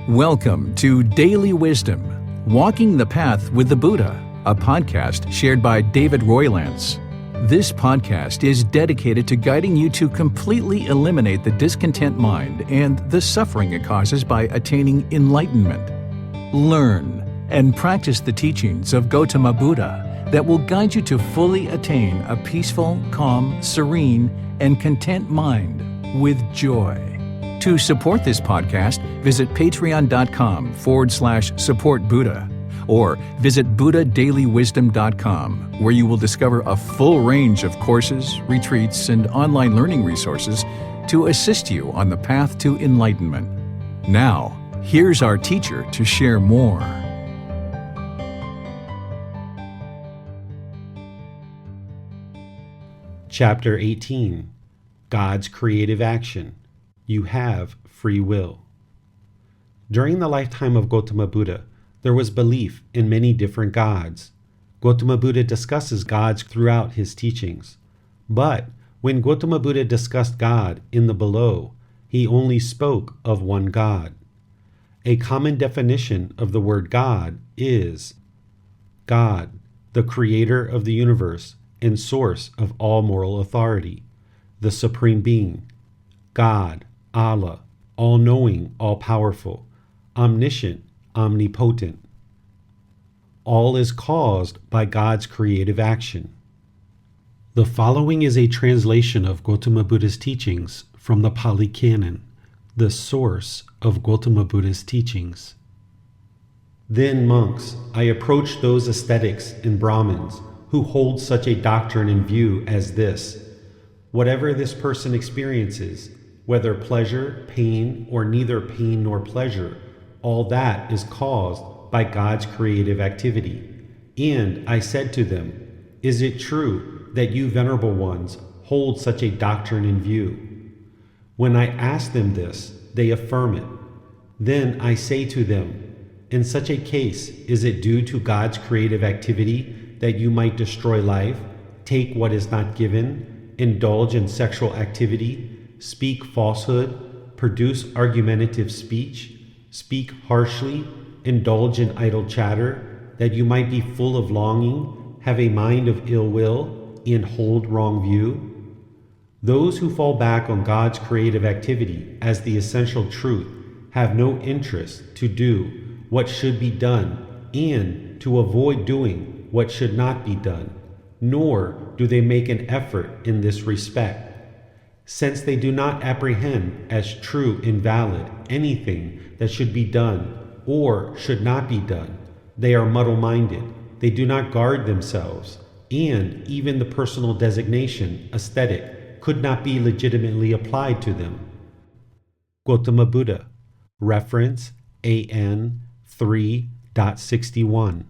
Welcome to Daily Wisdom, Walking the Path with the Buddha, a podcast shared by David Roylance. This podcast is dedicated to guiding you to completely eliminate the discontent mind and the suffering it causes by attaining enlightenment. Learn and practice the teachings of Gotama Buddha that will guide you to fully attain a peaceful, calm, serene, and content mind with joy. To support this podcast, visit patreon.com/support Buddha or visit buddhadailywisdom.com, where you will discover a full range of courses, retreats, and online learning resources to assist you on the path to enlightenment. Now, here's our teacher to share more. Chapter 18. God's Creative Action. You have free will. During the lifetime of Gotama Buddha, there was belief in many different gods. Gotama Buddha discusses gods throughout his teachings. But when Gotama Buddha discussed God in the below, he only spoke of one God. A common definition of the word God is God, the creator of the universe and source of all moral authority, the Supreme Being. God, Allah, all-knowing, all-powerful, omniscient, omnipotent. All is caused by God's creative action. The following is a translation of Gotama Buddha's teachings from the Pali Canon, the source of Gotama Buddha's teachings. Then, monks, I approach those ascetics and Brahmins who hold such a doctrine in view as this: whatever this person experiences, whether pleasure, pain, or neither pain nor pleasure, all that is caused by God's creative activity. And I said to them, is it true that you venerable ones hold such a doctrine in view? When I ask them this, they affirm it. Then I say to them, in such a case, is it due to God's creative activity that you might destroy life, take what is not given, indulge in sexual activity, speak falsehood, produce argumentative speech, speak harshly, indulge in idle chatter, that you might be full of longing, have a mind of ill will, and hold wrong view? Those who fall back on God's creative activity as the essential truth have no interest to do what should be done and to avoid doing what should not be done, nor do they make an effort in this respect. Since they do not apprehend as true and valid anything that should be done or should not be done, they are muddle-minded, they do not guard themselves, and even the personal designation, aesthetic, could not be legitimately applied to them. Gotama Buddha, reference AN 3.61.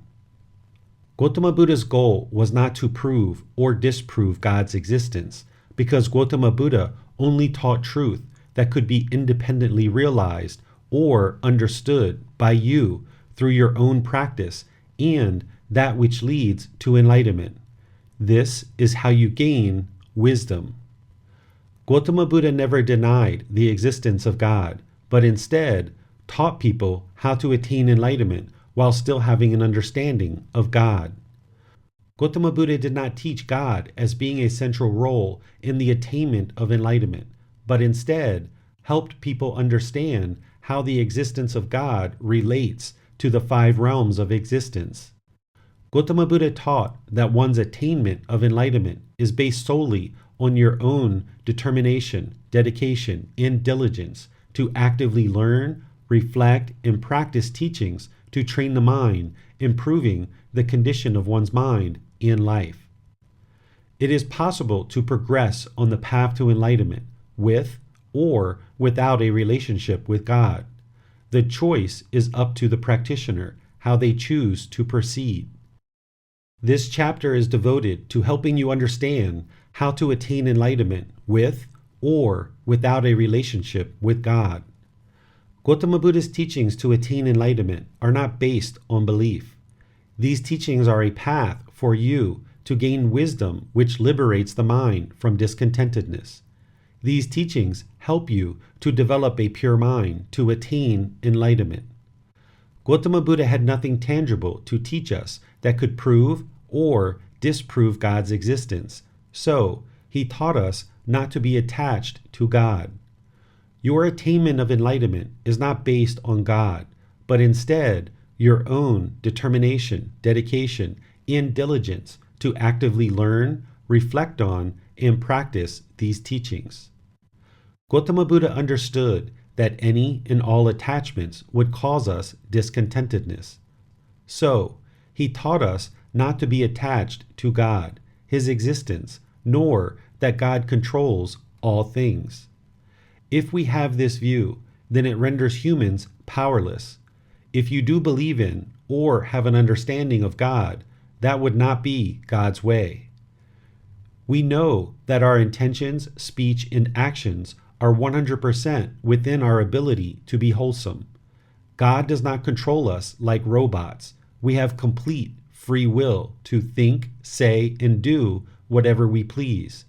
Gotama Buddha's goal was not to prove or disprove God's existence, because Gotama Buddha only taught truth that could be independently realized or understood by you through your own practice and that which leads to enlightenment. This is how you gain wisdom. Gotama Buddha never denied the existence of God, but instead taught people how to attain enlightenment while still having an understanding of God. Gotama Buddha did not teach God as being a central role in the attainment of enlightenment, but instead helped people understand how the existence of God relates to the 5 realms of existence. Gotama Buddha taught that one's attainment of enlightenment is based solely on your own determination, dedication, and diligence to actively learn, reflect, and practice teachings to train the mind, improving the condition of one's mind in life. It is possible to progress on the path to enlightenment with or without a relationship with God. The choice is up to the practitioner how they choose to proceed. This chapter is devoted to helping you understand how to attain enlightenment with or without a relationship with God. Gotama Buddha's teachings to attain enlightenment are not based on belief. These teachings are a path for you to gain wisdom which liberates the mind from discontentedness. These teachings help you to develop a pure mind to attain enlightenment. Gautama Buddha had nothing tangible to teach us that could prove or disprove God's existence, so he taught us not to be attached to God. Your attainment of enlightenment is not based on God, but instead your own determination, dedication, and diligence to actively learn, reflect on, and practice these teachings. Gautama Buddha understood that any and all attachments would cause us discontentedness. So, he taught us not to be attached to God, his existence, nor that God controls all things. If we have this view, then it renders humans powerless. If you do believe in or have an understanding of God, that would not be God's way. We know that our intentions, speech, and actions are 100% within our ability to be wholesome. God does not control us like robots. We have complete free will to think, say, and do whatever we please.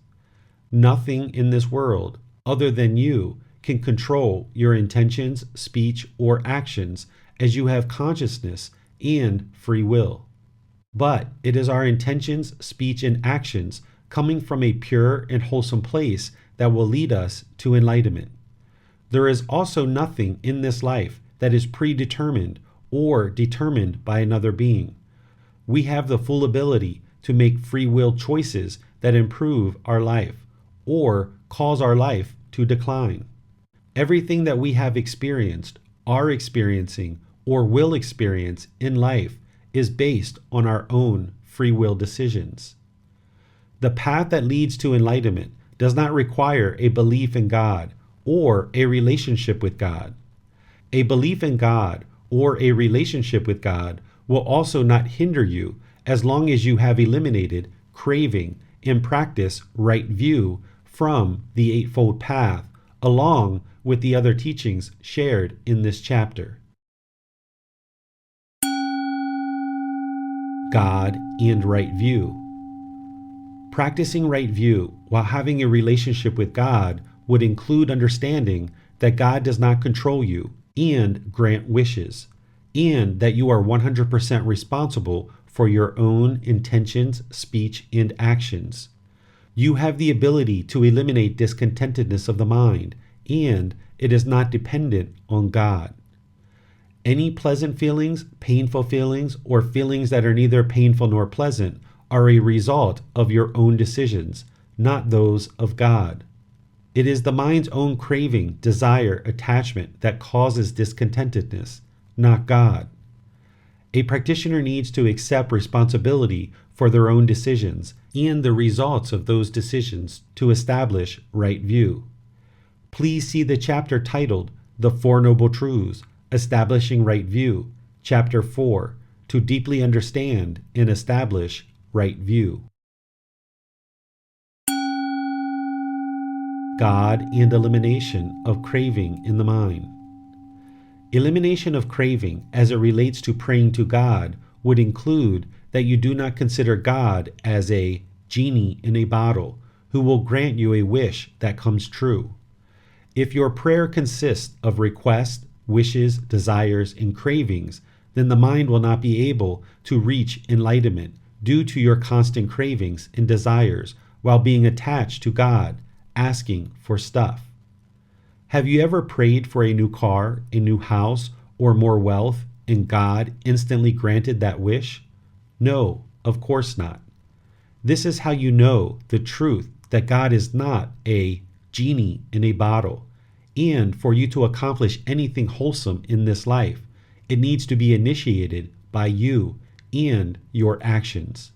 Nothing in this world, other than you, can control your intentions, speech, or actions, as you have consciousness and free will. But it is our intentions, speech, and actions coming from a pure and wholesome place that will lead us to enlightenment. There is also nothing in this life that is predetermined or determined by another being. We have the full ability to make free will choices that improve our life or cause our life to decline. Everything that we have experienced, are experiencing, or will experience in life is based on our own free will decisions. The path that leads to enlightenment does not require a belief in God or a relationship with God. A belief in God or a relationship with God will also not hinder you as long as you have eliminated craving and practice right view from the Eightfold Path, along with the other teachings shared in this chapter. God and right view. Practicing right view while having a relationship with God would include understanding that God does not control you and grant wishes, and that you are 100% responsible for your own intentions, speech, and actions. You have the ability to eliminate discontentedness of the mind, and it is not dependent on God. Any pleasant feelings, painful feelings, or feelings that are neither painful nor pleasant are a result of your own decisions, not those of God. It is the mind's own craving, desire, attachment that causes discontentedness, not God. A practitioner needs to accept responsibility for their own decisions and the results of those decisions to establish right view. Please see the chapter titled The Four Noble Truths, Establishing Right View, Chapter 4, to deeply understand and establish right view. God and elimination of craving in the mind. Elimination of craving as it relates to praying to God would include that you do not consider God as a genie in a bottle who will grant you a wish that comes true. If your prayer consists of requests, wishes, desires, and cravings, then the mind will not be able to reach enlightenment due to your constant cravings and desires while being attached to God, asking for stuff. Have you ever prayed for a new car, a new house, or more wealth, and God instantly granted that wish? No, of course not. This is how you know the truth that God is not a genie in a bottle. And for you to accomplish anything wholesome in this life, it needs to be initiated by you and your actions.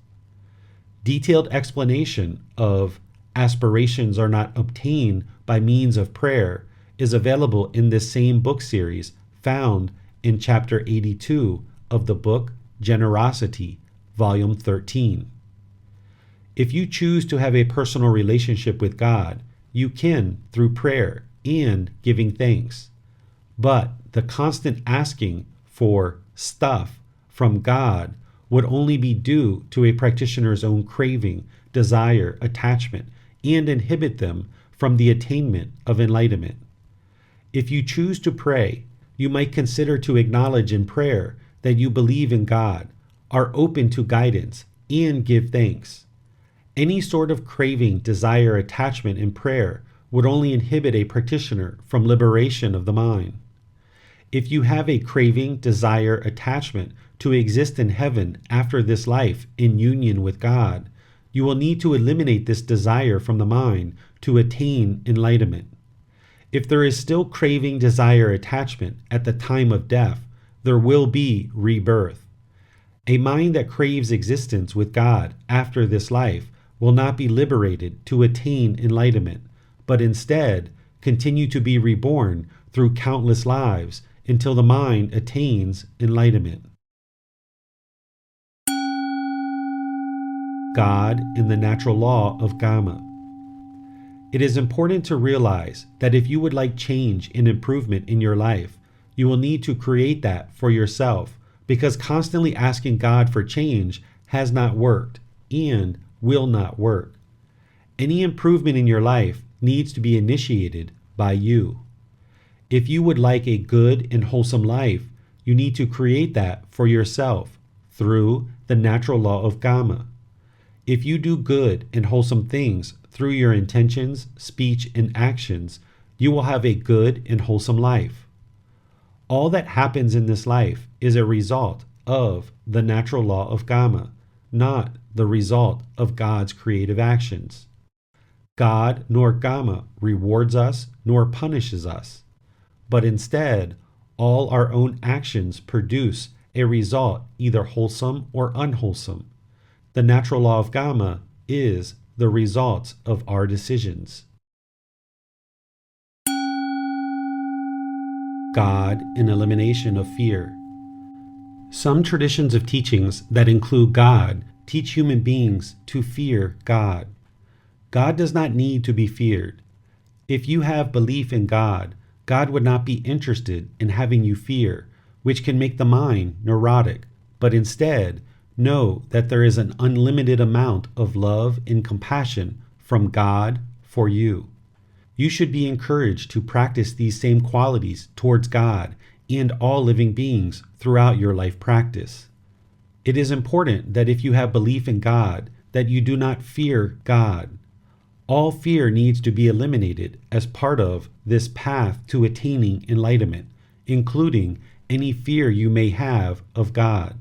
Detailed explanation of aspirations are not obtained by means of prayer is available in this same book series found in Chapter 82 of the book Generosity, Volume 13. If you choose to have a personal relationship with God, you can through prayer and giving thanks. But the constant asking for stuff from God would only be due to a practitioner's own craving, desire, attachment, and inhibit them from the attainment of enlightenment. If you choose to pray, you might consider to acknowledge in prayer that you believe in God, are open to guidance, and give thanks. Any sort of craving, desire, attachment in prayer would only inhibit a practitioner from liberation of the mind. If you have a craving, desire, attachment to exist in heaven after this life in union with God, you will need to eliminate this desire from the mind to attain enlightenment. If there is still craving, desire, attachment at the time of death, there will be rebirth. A mind that craves existence with God after this life will not be liberated to attain enlightenment, but instead continue to be reborn through countless lives until the mind attains enlightenment. God in the natural law of Gotama. It is important to realize that if you would like change and improvement in your life, you will need to create that for yourself, because constantly asking God for change has not worked and will not work. Any improvement in your life needs to be initiated by you. If you would like a good and wholesome life, you need to create that for yourself through the natural law of Gotama. If you do good and wholesome things through your intentions, speech, and actions, you will have a good and wholesome life. All that happens in this life is a result of the natural law of Gotama, not the result of God's creative actions. God nor Gotama rewards us nor punishes us, but instead, all our own actions produce a result either wholesome or unwholesome. The natural law of Gotama is the results of our decisions. God in elimination of fear. Some traditions of teachings that include God teach human beings to fear God. God does not need to be feared. If you have belief in God, God would not be interested in having you fear, which can make the mind neurotic, but instead, know that there is an unlimited amount of love and compassion from God for you. You should be encouraged to practice these same qualities towards God and all living beings throughout your life practice. It is important that if you have belief in God, that you do not fear God. All fear needs to be eliminated as part of this path to attaining enlightenment, including any fear you may have of God.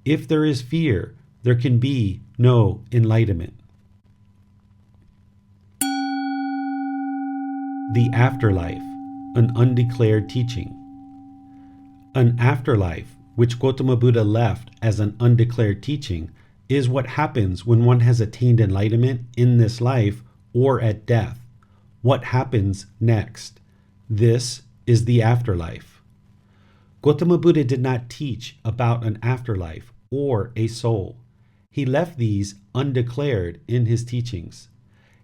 If there is fear, there can be no enlightenment. The afterlife, an undeclared teaching. An afterlife, which Gotama Buddha left as an undeclared teaching, is what happens when one has attained enlightenment in this life or at death. What happens next? This is the afterlife. Gotama Buddha did not teach about an afterlife or a soul. He left these undeclared in his teachings.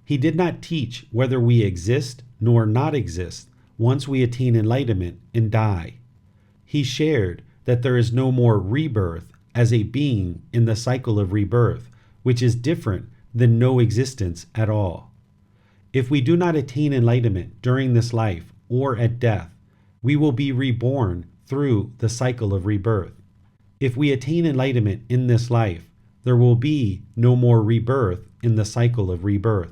He did not teach whether we exist nor not exist once we attain enlightenment and die. He shared that there is no more rebirth as a being in the cycle of rebirth, which is different than no existence at all. If we do not attain enlightenment during this life or at death, we will be reborn through the cycle of rebirth. If we attain enlightenment in this life, there will be no more rebirth in the cycle of rebirth.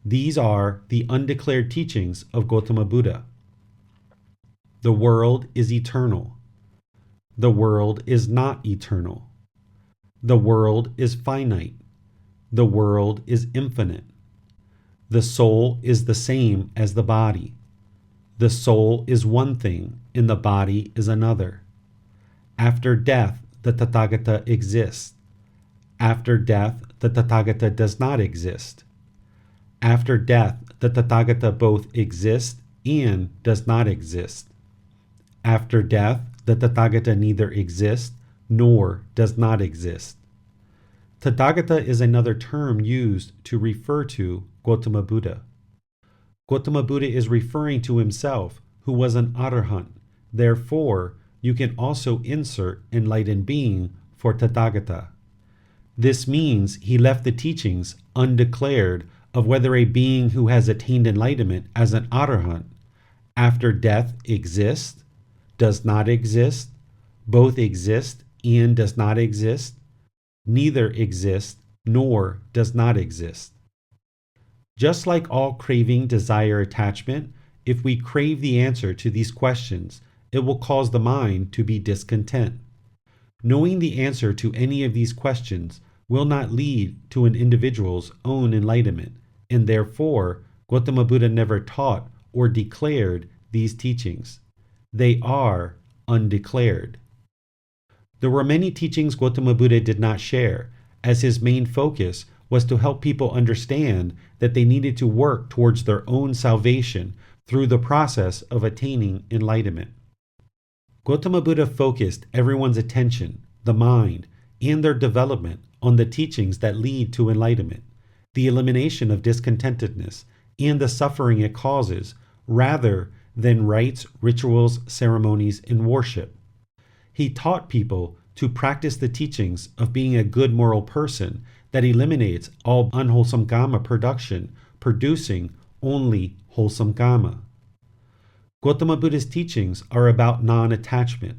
These are the undeclared teachings of Gotama Buddha. The world is eternal. The world is not eternal. The world is finite. The world is infinite. The soul is the same as the body. The soul is one thing and the body is another. After death, the Tathagata exists. After death, the Tathagata does not exist. After death, the Tathagata both exists and does not exist. After death, the Tathagata neither exists nor does not exist. Tathagata is another term used to refer to Gotama Buddha. Gotama Buddha is referring to himself, who was an Arahant. Therefore, you can also insert enlightened being for Tathagata. This means he left the teachings undeclared of whether a being who has attained enlightenment as an arahant after death exists, does not exist, both exist and does not exist, neither exists nor does not exist. Just like all craving, desire, attachment, if we crave the answer to these questions, it will cause the mind to be discontent. Knowing the answer to any of these questions will not lead to an individual's own enlightenment, and therefore Gotama Buddha never taught or declared these teachings. They are undeclared. There were many teachings Gotama Buddha did not share, as his main focus was to help people understand that they needed to work towards their own salvation through the process of attaining enlightenment. Gotama Buddha focused everyone's attention, the mind, and their development on the teachings that lead to enlightenment, the elimination of discontentedness, and the suffering it causes, rather than rites, rituals, ceremonies, and worship. He taught people to practice the teachings of being a good moral person that eliminates all unwholesome Kama production, producing only wholesome Kama. Gotama Buddha's teachings are about non-attachment.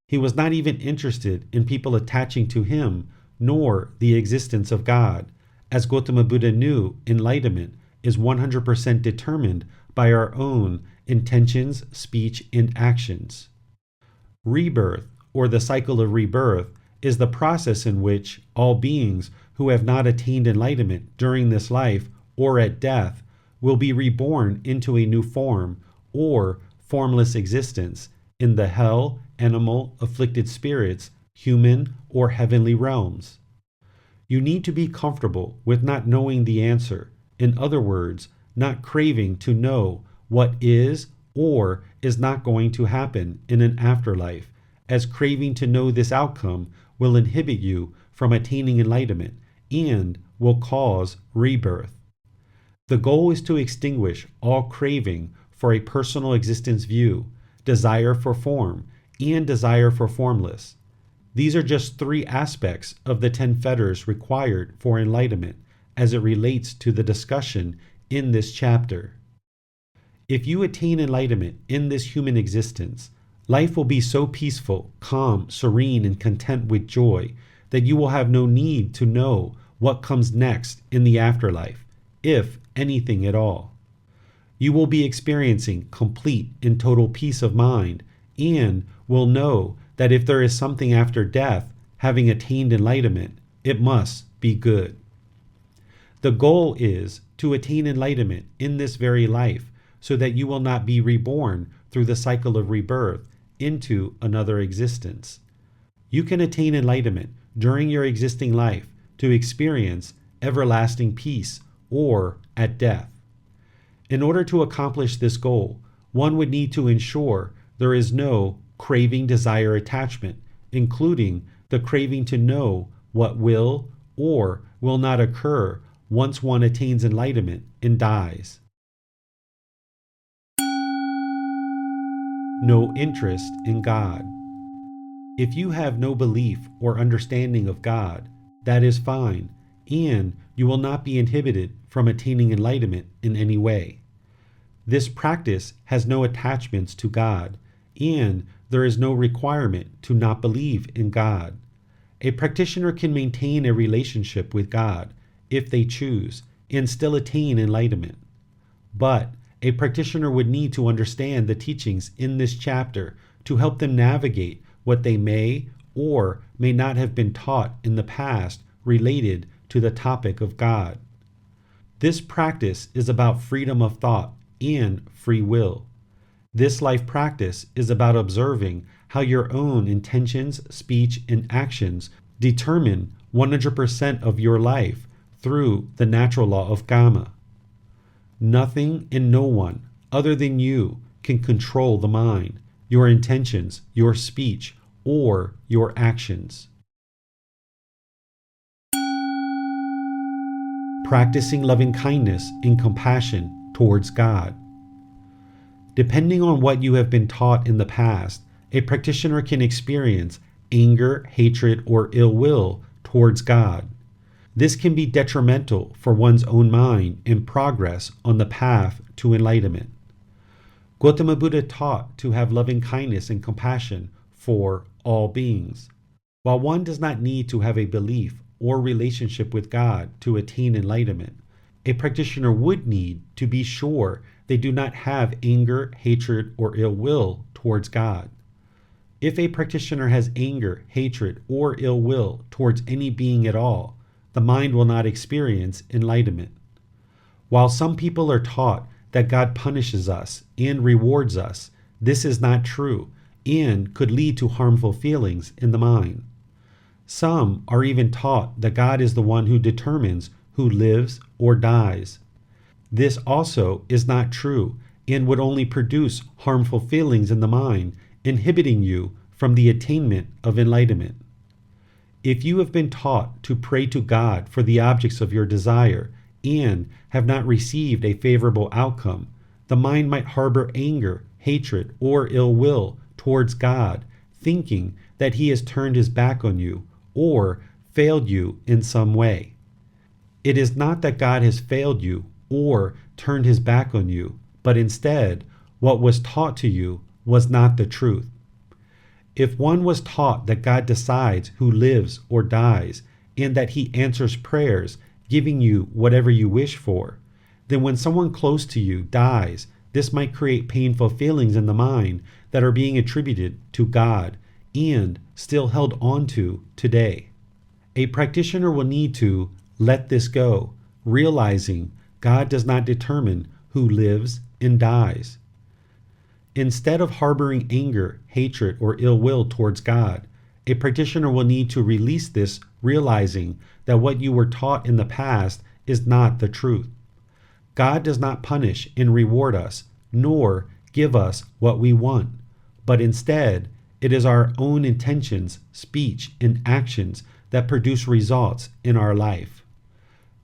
He was not even interested in people attaching to him, nor the existence of God, as Gotama Buddha knew enlightenment is 100% determined by our own intentions, speech, and actions. Rebirth, or the cycle of rebirth, is the process in which all beings who have not attained enlightenment during this life or at death will be reborn into a new form or formless existence in the hell, animal, afflicted spirits, human, or heavenly realms. You need to be comfortable with not knowing the answer. In other words, not craving to know what is or is not going to happen in an afterlife, as craving to know this outcome will inhibit you from attaining enlightenment and will cause rebirth. The goal is to extinguish all craving for a personal existence view, desire for form, and desire for formless. These are just 3 aspects of the 10 fetters required for enlightenment as it relates to the discussion in this chapter. If you attain enlightenment in this human existence, life will be so peaceful, calm, serene, and content with joy that you will have no need to know what comes next in the afterlife, if anything at all. You will be experiencing complete and total peace of mind and will know that if there is something after death, having attained enlightenment, it must be good. The goal is to attain enlightenment in this very life so that you will not be reborn through the cycle of rebirth into another existence. You can attain enlightenment during your existing life to experience everlasting peace or at death. In order to accomplish this goal, one would need to ensure there is no craving, desire, attachment, including the craving to know what will or will not occur once one attains enlightenment and dies. No interest in God. If you have no belief or understanding of God, that is fine, and you will not be inhibited from attaining enlightenment in any way. This practice has no attachments to God, and there is no requirement to not believe in God. A practitioner can maintain a relationship with God, if they choose, and still attain enlightenment. But a practitioner would need to understand the teachings in this chapter to help them navigate what they may or may not have been taught in the past related to the topic of God. This practice is about freedom of thought and free will. This life practice is about observing how your own intentions, speech, and actions determine 100% of your life through the natural law of Kama. Nothing and no one other than you can control the mind, your intentions, your speech, or your actions. Practicing loving kindness and compassion towards God. Depending on what you have been taught in the past, a practitioner can experience anger, hatred, or ill will towards God. This can be detrimental for one's own mind and progress on the path to enlightenment. Gautama Buddha taught to have loving kindness and compassion for all beings. While one does not need to have a belief or relationship with God to attain enlightenment, a practitioner would need to be sure they do not have anger, hatred, or ill will towards God. If a practitioner has anger, hatred, or ill will towards any being at all, the mind will not experience enlightenment. While some people are taught that God punishes us and rewards us, this is not true and could lead to harmful feelings in the mind. Some are even taught that God is the one who determines who lives or dies. This also is not true and would only produce harmful feelings in the mind, inhibiting you from the attainment of enlightenment. If you have been taught to pray to God for the objects of your desire and have not received a favorable outcome, the mind might harbor anger, hatred, or ill will towards God, thinking that He has turned His back on you or failed you in some way. It is not that God has failed you or turned His back on you, but instead, what was taught to you was not the truth. If one was taught that God decides who lives or dies, and that He answers prayers, giving you whatever you wish for, then when someone close to you dies, this might create painful feelings in the mind that are being attributed to God and still held on to today. A practitioner will need to let this go, realizing God does not determine who lives and dies. Instead of harboring anger, hatred, or ill will towards God, a practitioner will need to release this, realizing that what you were taught in the past is not the truth. God does not punish and reward us, nor give us what we want, but instead, it is our own intentions, speech, and actions that produce results in our life.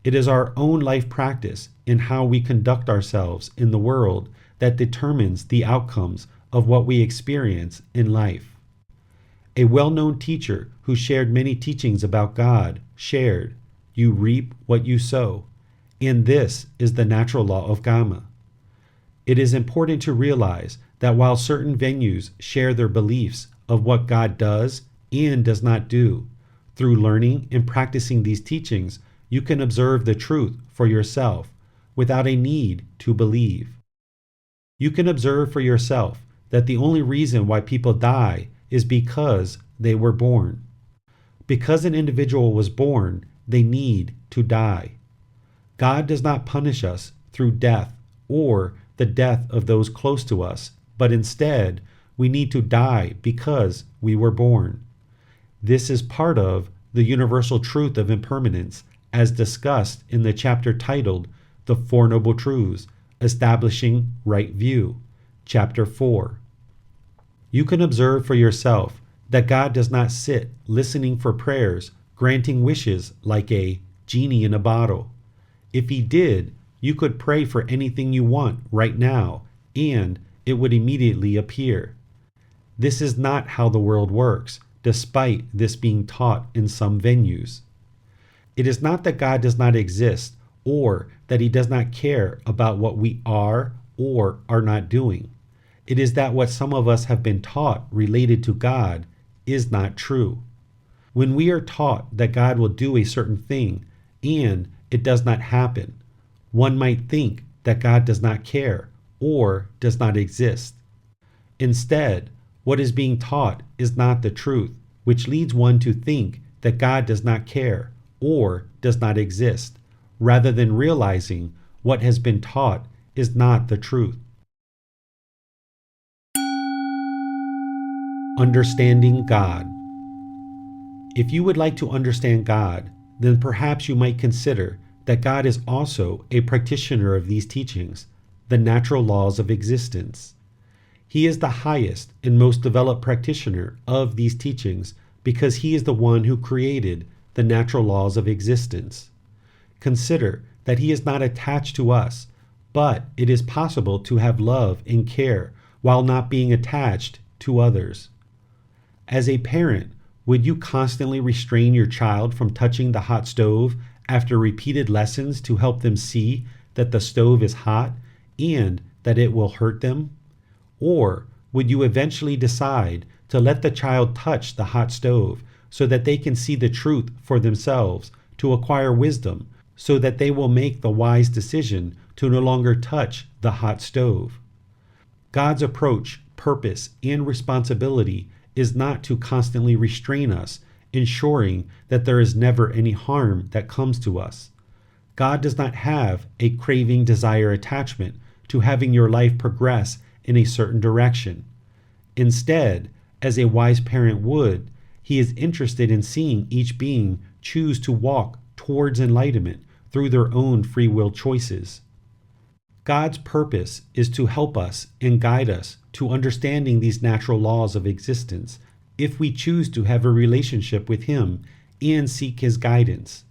It is our own life practice in how we conduct ourselves in the world that determines the outcomes of what we experience in life. A well-known teacher who shared many teachings about God shared, "You reap what you sow," and this is the natural law of Karma. It is important to realize that while certain venues share their beliefs of what God does and does not do, through learning and practicing these teachings, you can observe the truth for yourself without a need to believe. You can observe for yourself that the only reason why people die is because they were born. Because an individual was born, they need to die. God does not punish us through death or the death of those close to us, but instead, we need to die because we were born. This is part of the universal truth of impermanence, as discussed in the chapter titled The Four Noble Truths, Establishing Right View, Chapter 4. You can observe for yourself that God does not sit listening for prayers, granting wishes like a genie in a bottle. If He did, you could pray for anything you want right now, and it would immediately appear. This is not how the world works, despite this being taught in some venues. It is not that God does not exist or that He does not care about what we are or are not doing. It is that what some of us have been taught related to God is not true. When we are taught that God will do a certain thing and it does not happen, one might think that God does not care or does not exist. Instead, what is being taught is not the truth, which leads one to think that God does not care or does not exist, rather than realizing what has been taught is not the truth. Understanding God. If you would like to understand God, then perhaps you might consider that God is also a practitioner of these teachings, the natural laws of existence. He is the highest and most developed practitioner of these teachings because He is the one who created the natural laws of existence. Consider that He is not attached to us, but it is possible to have love and care while not being attached to others. As a parent, would you constantly restrain your child from touching the hot stove after repeated lessons to help them see that the stove is hot and that it will hurt them? Or would you eventually decide to let the child touch the hot stove so that they can see the truth for themselves, to acquire wisdom, so that they will make the wise decision to no longer touch the hot stove? God's approach, purpose, and responsibility is not to constantly restrain us, ensuring that there is never any harm that comes to us. God does not have a craving, desire, attachment to having your life progress in a certain direction. Instead, as a wise parent would, he is interested in seeing each being choose to walk towards enlightenment through their own free will choices. God's purpose is to help us and guide us to understanding these natural laws of existence if we choose to have a relationship with him and seek his guidance.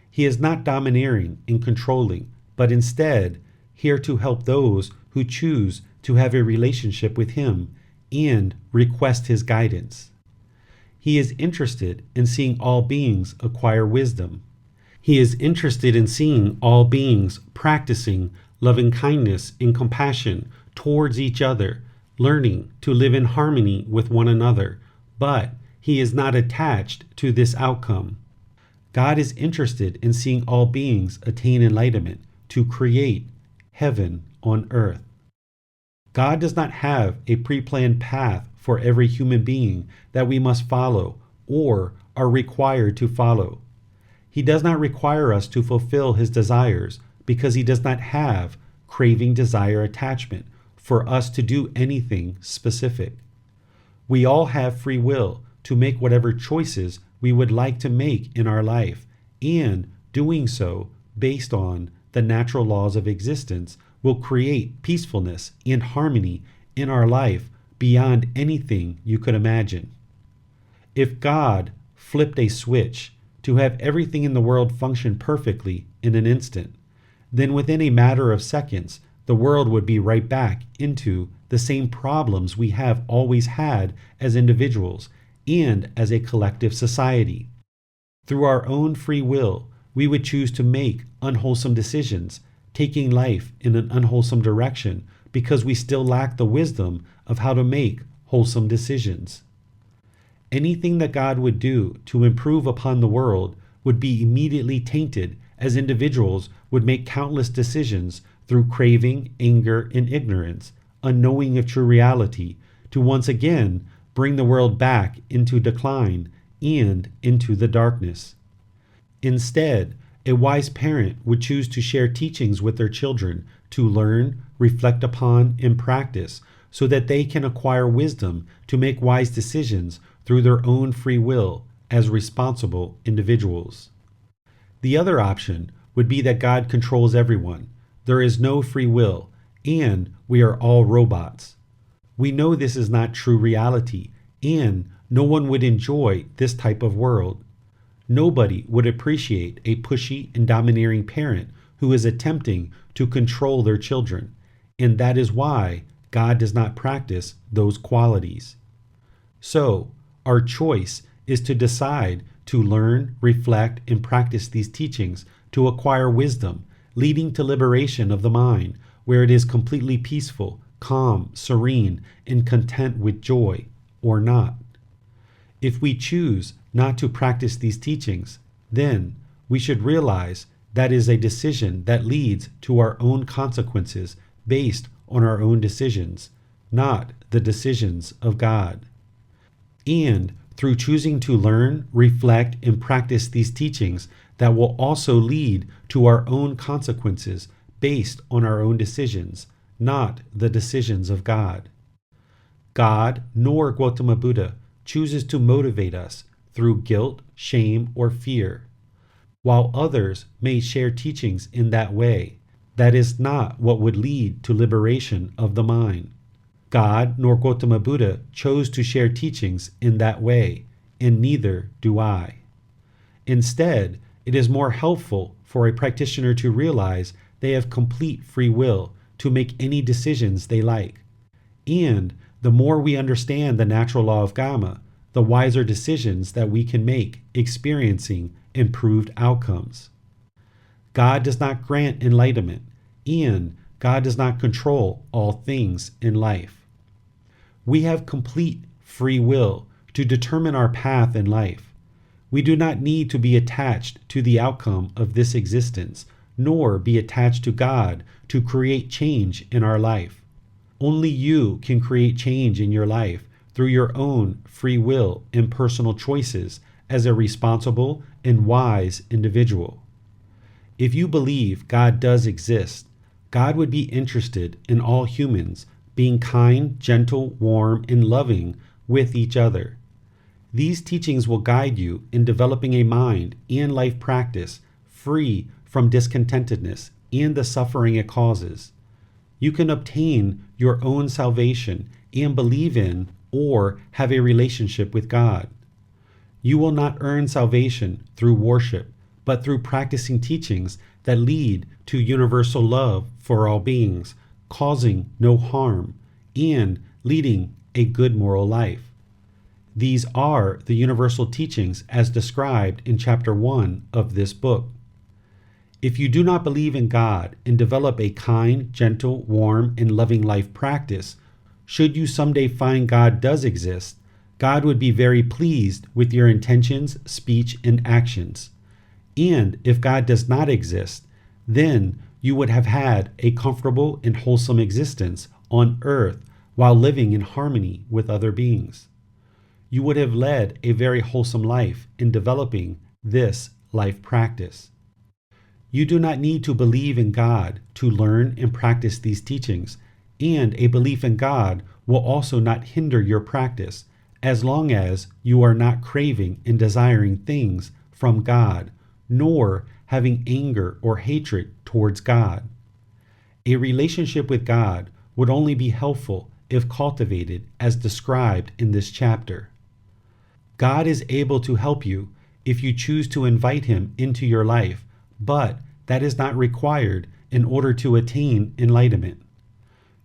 He is not domineering and controlling, but instead here to help those who choose to have a relationship with him and request his guidance. He is interested in seeing all beings acquire wisdom. He is interested in seeing all beings practicing loving kindness and compassion towards each other, learning to live in harmony with one another, but he is not attached to this outcome. God is interested in seeing all beings attain enlightenment to create heaven on earth. God does not have a pre-planned path for every human being that we must follow or are required to follow. He does not require us to fulfill his desires because he does not have craving, desire, attachment for us to do anything specific. We all have free will to make whatever choices we would like to make in our life, and doing so based on the natural laws of existence will create peacefulness and harmony in our life beyond anything you could imagine. If God flipped a switch to have everything in the world function perfectly in an instant, then within a matter of seconds, the world would be right back into the same problems we have always had as individuals and as a collective society. Through our own free will, we would choose to make unwholesome decisions, taking life in an unwholesome direction because we still lack the wisdom of how to make wholesome decisions. Anything that God would do to improve upon the world would be immediately tainted, as individuals would make countless decisions through craving, anger, and ignorance, unknowing of true reality, to once again bring the world back into decline and into the darkness. Instead, a wise parent would choose to share teachings with their children to learn, reflect upon, and practice so that they can acquire wisdom to make wise decisions through their own free will as responsible individuals. The other option would be that God controls everyone. There is no free will, and we are all robots. We know this is not true reality, and no one would enjoy this type of world. Nobody would appreciate a pushy and domineering parent who is attempting to control their children, and that is why God does not practice those qualities. So, our choice is to decide to learn, reflect, and practice these teachings to acquire wisdom, leading to liberation of the mind, where it is completely peaceful, calm, serene, and content with joy, or not. If we choose not to practice these teachings, then we should realize that is a decision that leads to our own consequences based on our own decisions, not the decisions of God. And through choosing to learn, reflect, and practice these teachings, that will also lead to our own consequences based on our own decisions, not the decisions of God. God nor Gotama Buddha chooses to motivate us through guilt, shame, or fear. While others may share teachings in that way, that is not what would lead to liberation of the mind. God nor Gotama Buddha chose to share teachings in that way, and neither do I. Instead, it is more helpful for a practitioner to realize they have complete free will to make any decisions they like. And the more we understand the natural law of Karma, the wiser decisions that we can make, experiencing improved outcomes. God does not grant enlightenment, and God does not control all things in life. We have complete free will to determine our path in life. We do not need to be attached to the outcome of this existence, nor be attached to God to create change in our life. Only you can create change in your life through your own free will and personal choices as a responsible and wise individual. If you believe God does exist, God would be interested in all humans being kind, gentle, warm, and loving with each other. These teachings will guide you in developing a mind and life practice free from discontentedness and the suffering it causes. You can obtain your own salvation and believe in or have a relationship with God. You will not earn salvation through worship, but through practicing teachings that lead to universal love for all beings, causing no harm, and leading a good moral life. These are the universal teachings as described in Chapter 1 of this book. If you do not believe in God and develop a kind, gentle, warm, and loving life practice, should you someday find God does exist, God would be very pleased with your intentions, speech, and actions. And if God does not exist, then you would have had a comfortable and wholesome existence on earth while living in harmony with other beings. You would have led a very wholesome life in developing this life practice. You do not need to believe in God to learn and practice these teachings, and a belief in God will also not hinder your practice as long as you are not craving and desiring things from God, nor having anger or hatred towards God. A relationship with God would only be helpful if cultivated as described in this chapter. God is able to help you if you choose to invite Him into your life, but that is not required in order to attain enlightenment.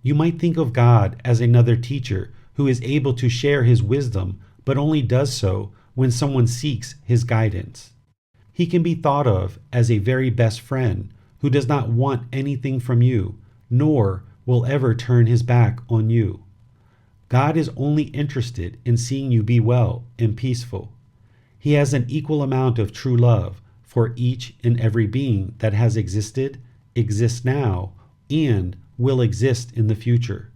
You might think of God as another teacher who is able to share His wisdom, but only does so when someone seeks His guidance. He can be thought of as a very best friend who does not want anything from you, nor will ever turn his back on you. God is only interested in seeing you be well and peaceful. He has an equal amount of true love for each and every being that has existed, exists now, and will exist in the future.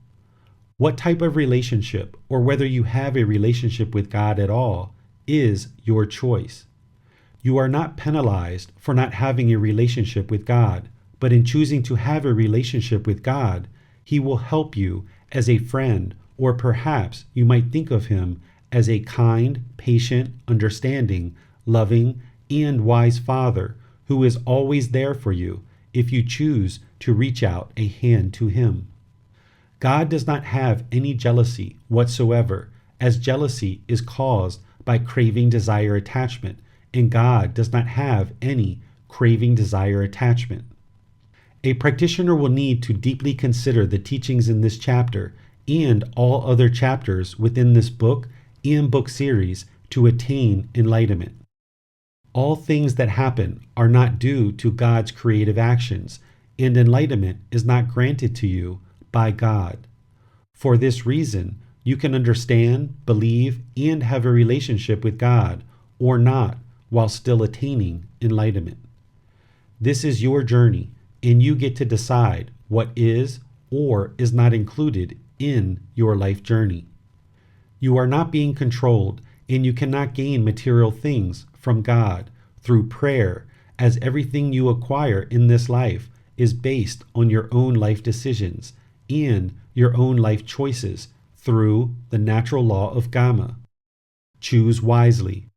What type of relationship, or whether you have a relationship with God at all, is your choice. You are not penalized for not having a relationship with God, but in choosing to have a relationship with God, He will help you as a friend, or perhaps you might think of Him as a kind, patient, understanding, loving, and wise Father who is always there for you if you choose to reach out a hand to Him. God does not have any jealousy whatsoever, as jealousy is caused by craving, desire, attachment, and God does not have any craving, desire, attachment. A practitioner will need to deeply consider the teachings in this chapter and all other chapters within this book and book series to attain enlightenment. All things that happen are not due to God's creative actions, and enlightenment is not granted to you by God. For this reason, you can understand, believe, and have a relationship with God, or not, while still attaining enlightenment. This is your journey, and you get to decide what is or is not included in your life journey. You are not being controlled, and you cannot gain material things from God through prayer, as everything you acquire in this life is based on your own life decisions and your own life choices through the natural law of Gama. Choose wisely.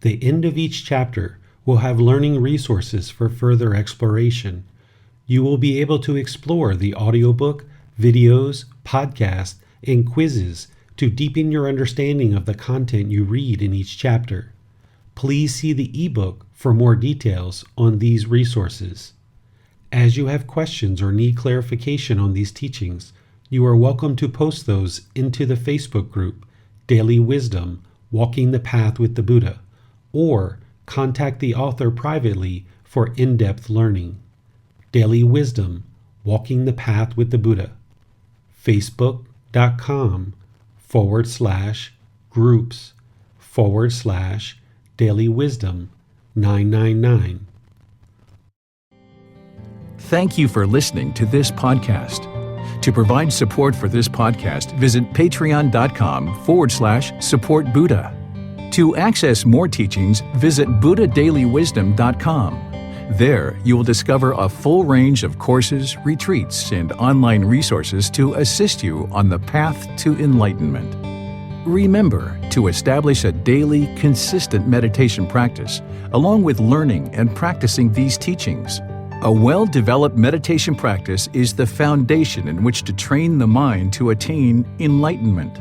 The end of each chapter will have learning resources for further exploration. You will be able to explore the audiobook, videos, podcasts, and quizzes to deepen your understanding of the content you read in each chapter. Please see the ebook for more details on these resources. As you have questions or need clarification on these teachings, you are welcome to post those into the Facebook group, Daily Wisdom, Walking the Path with the Buddha, or contact the author privately for in-depth learning. Daily Wisdom, Walking the Path with the Buddha. Facebook.com/groups/Daily Wisdom 999. Thank you for listening to this podcast. To provide support for this podcast, visit patreon.com/support Buddha. To access more teachings, visit buddhadailywisdom.com. There, you will discover a full range of courses, retreats, and online resources to assist you on the path to enlightenment. Remember to establish a daily, consistent meditation practice, along with learning and practicing these teachings. A well-developed meditation practice is the foundation in which to train the mind to attain enlightenment.